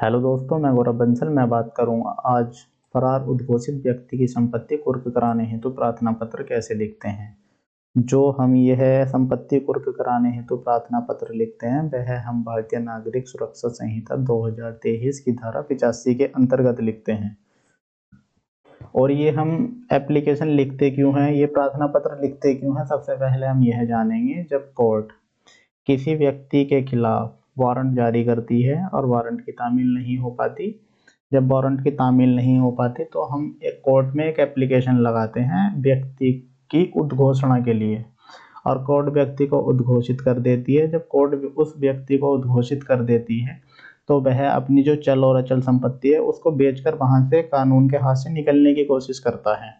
Hello दोस्तों, मैं गौरव बंसल। मैं बात करूंगा आज फरार उद्घोषित व्यक्ति की संपत्ति कुर्क कराने हेतु प्रार्थना पत्र कैसे लिखते हैं। जो हम यह संपत्ति कुर्क कराने हेतु प्रार्थना पत्र लिखते हैं वह हम भारतीय नागरिक सुरक्षा संहिता 2023 की धारा 85 के अंतर्गत लिखते हैं। और ये हम एप्लीकेशन लिखते क्यों हैं, ये प्रार्थना पत्र लिखते क्यों हैं, सबसे पहले हम यह जानेंगे। जब कोर्ट किसी व्यक्ति के खिलाफ वारंट जारी करती है और वारंट की तामील नहीं हो पाती, जब वारंट की तामील नहीं हो पाती तो हम एक कोर्ट में एक एप्लीकेशन लगाते हैं व्यक्ति की उद्घोषणा के लिए, और कोर्ट व्यक्ति को उद्घोषित कर देती है। जब कोर्ट उस व्यक्ति को उद्घोषित कर देती है तो वह अपनी जो चल और अचल संपत्ति है उसको बेचकर वहां से कानून के हाथ से निकलने की कोशिश करता है।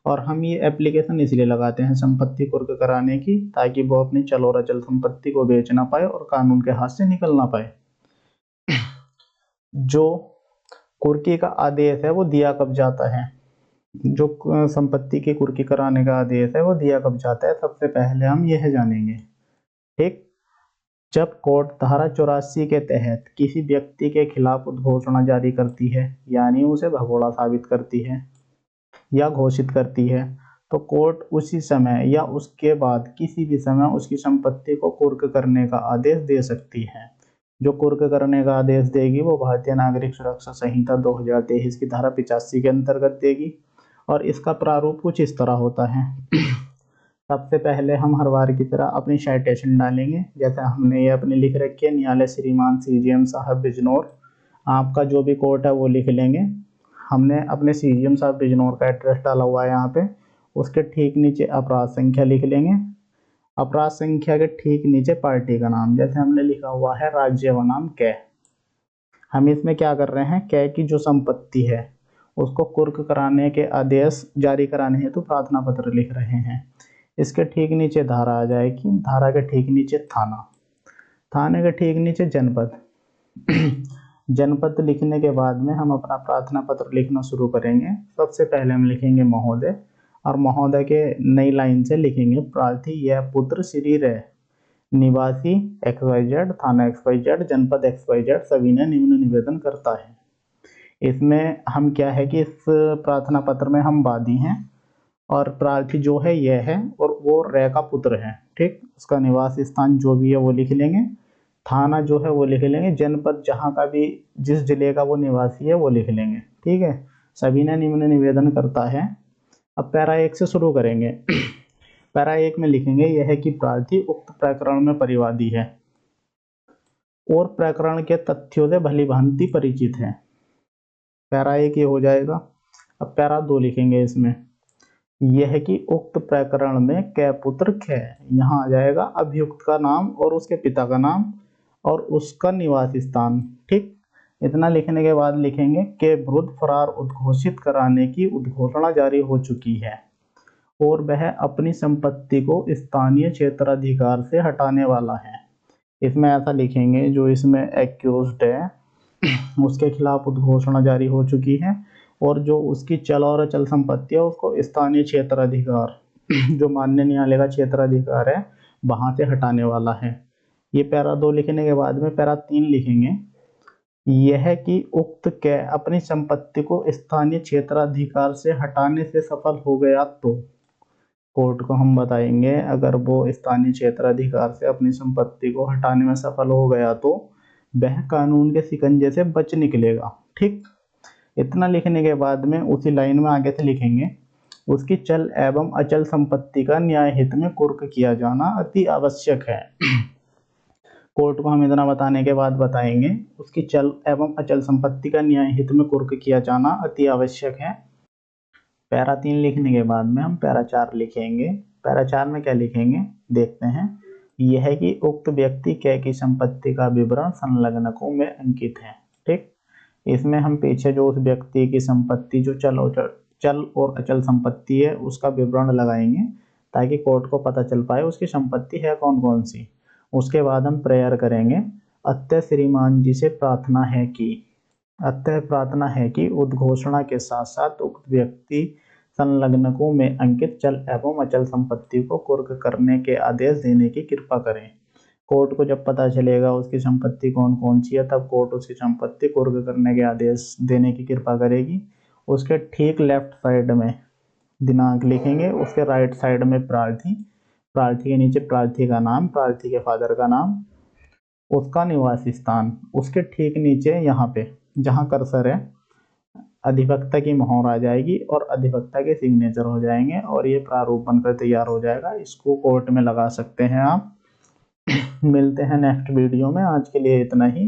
और हम ये एप्लीकेशन इसलिए लगाते हैं संपत्ति कुर्क कराने की, ताकि वो अपनी चल और अचल संपत्ति को बेच ना पाए और कानून के हाथ से निकल ना पाए। जो कुर्की का आदेश है वो दिया कब जाता है, जो संपत्ति की कुर्की कराने का आदेश है वो दिया कब जाता है, सबसे पहले हम यह जानेंगे। ठीक, जब कोर्ट धारा 84 के तहत किसी व्यक्ति के खिलाफ उद्घोषणा जारी करती है, यानी उसे भगोड़ा साबित करती है या घोषित करती है, तो कोर्ट उसी समय या उसके बाद किसी भी समय उसकी संपत्ति को कुर्क करने का आदेश दे सकती है। जो कुर्क करने का आदेश देगी वो भारतीय नागरिक सुरक्षा संहिता 2023 की धारा 85 के अंतर्गत देगी। और इसका प्रारूप कुछ इस तरह होता है। सबसे पहले हम हर बार की तरह अपनी साइटेशन डालेंगे, जैसे हमने ये अपनी लिख रखी है, न्यायालय श्रीमान CGM साहब बिजनौर। आपका जो भी कोर्ट है वो लिख लेंगे। हमने अपने CGM साहब बिजनौर का एड्रेस डाला हुआ है यहाँ पे। उसके ठीक नीचे अपराध संख्या लिख लेंगे। अपराध संख्या के ठीक नीचे पार्टी का नाम, जैसे हमने लिखा हुआ है राज्य बनाम कै। हम इसमें क्या कर रहे हैं, कै की जो संपत्ति है उसको कुर्क कराने के आदेश जारी कराने हेतु प्रार्थना पत्र लिख रहे हैं। इसके ठीक नीचे धारा आ जाएगी, धारा के ठीक नीचे थाना, थाने के ठीक नीचे जनपद। जनपद लिखने के बाद में हम अपना प्रार्थना पत्र लिखना शुरू करेंगे। सबसे पहले हम लिखेंगे महोदय, और महोदय के नई लाइन से लिखेंगे प्रार्थी यह पुत्र श्री रे, निवासी XYZ, थाना XYZ, जनपद XYZ, सभी ने निम्न निवेदन करता है। इसमें हम क्या है कि इस प्रार्थना पत्र में हम वादी हैं और प्रार्थी जो है यह है और वो रे का पुत्र है। ठीक, उसका निवास स्थान जो भी है वो लिख लेंगे, थाना जो है वो लिख लेंगे, जनपद जहाँ का भी जिस जिले का वो निवासी है वो लिख लेंगे। ठीक है, सभी ने निम्न निवेदन करता है। अब पैरा 1 से शुरू करेंगे। पैरा 1 में लिखेंगे यह है कि प्रार्थी उक्त प्रकरण में परिवादी है और प्रकरण के तथ्यों से भली भांति परिचित है। पैरा 1 ये हो जाएगा। अब पैरा 2 लिखेंगे, इसमें यह है कि उक्त प्रकरण में कै पुत्र कै, यहाँ आ जाएगा अभियुक्त का नाम और उसके पिता का नाम और उसका निवास स्थान। ठीक, इतना लिखने के बाद लिखेंगे के विरुद्ध फरार उद्घोषित कराने की उद्घोषणा जारी हो चुकी है और वह अपनी संपत्ति को स्थानीय क्षेत्राधिकार से हटाने वाला है। इसमें ऐसा लिखेंगे जो इसमें एक्यूज्ड है उसके खिलाफ उद्घोषणा जारी हो चुकी है और जो उसकी चल और अचल संपत्ति है उसको स्थानीय क्षेत्राधिकार जो माननीय न्यायालय का क्षेत्राधिकार है वहां से हटाने वाला है। ये पैरा 2 लिखने के बाद में पैरा 3 लिखेंगे, यह कि उक्त कै अपनी संपत्ति को स्थानीय क्षेत्राधिकार से हटाने से सफल हो गया तो कोर्ट को हम बताएंगे, अगर वो स्थानीय क्षेत्राधिकार से अपनी संपत्ति को हटाने में सफल हो गया तो वह कानून के शिकंजे से बच निकलेगा। ठीक, इतना लिखने के बाद में उसी लाइन में आगे से लिखेंगे उसकी चल एवं अचल संपत्ति का न्याय हित में कुर्क किया जाना अति आवश्यक है। कोर्ट को हम इतना बताने के बाद बताएंगे उसकी चल एवं अचल संपत्ति का न्याय हित में कुर्क किया जाना अति आवश्यक है। पैरा 3 लिखने के बाद में हम पैरा 4 लिखेंगे। पैरा 4 में क्या लिखेंगे देखते हैं, यह है कि उक्त व्यक्ति कै की संपत्ति का विवरण संलग्नकों में अंकित है। ठीक, इसमें हम पीछे जो उस व्यक्ति की संपत्ति जो चल और अचल संपत्ति है उसका विवरण लगाएंगे ताकि कोर्ट को पता चल पाए उसकी संपत्ति है कौन कौन सी। उसके बाद हम प्रेयर करेंगे, अतः श्रीमान जी से प्रार्थना है कि उद्घोषणा के साथ साथ उक्त व्यक्ति संलग्नकों में अंकित चल एवं अचल संपत्ति को कुर्क करने के आदेश देने की कृपा करें। कोर्ट को जब पता चलेगा उसकी संपत्ति कौन कौन सी है, तब कोर्ट उसकी संपत्ति कुर्क करने के आदेश देने की कृपा करेगी। उसके ठीक लेफ्ट साइड में दिनांक लिखेंगे, उसके राइट साइड में प्रार्थी, प्रार्थी के नीचे प्रार्थी का नाम, प्रार्थी के फादर का नाम, उसका निवास स्थान, उसके ठीक नीचे यहाँ पे जहाँ कर्सर है अधिवक्ता की मोहर आ जाएगी और अधिवक्ता के सिग्नेचर हो जाएंगे और ये प्रारूप बनकर तैयार हो जाएगा। इसको कोर्ट में लगा सकते हैं आप। मिलते हैं नेक्स्ट वीडियो में, आज के लिए इतना ही।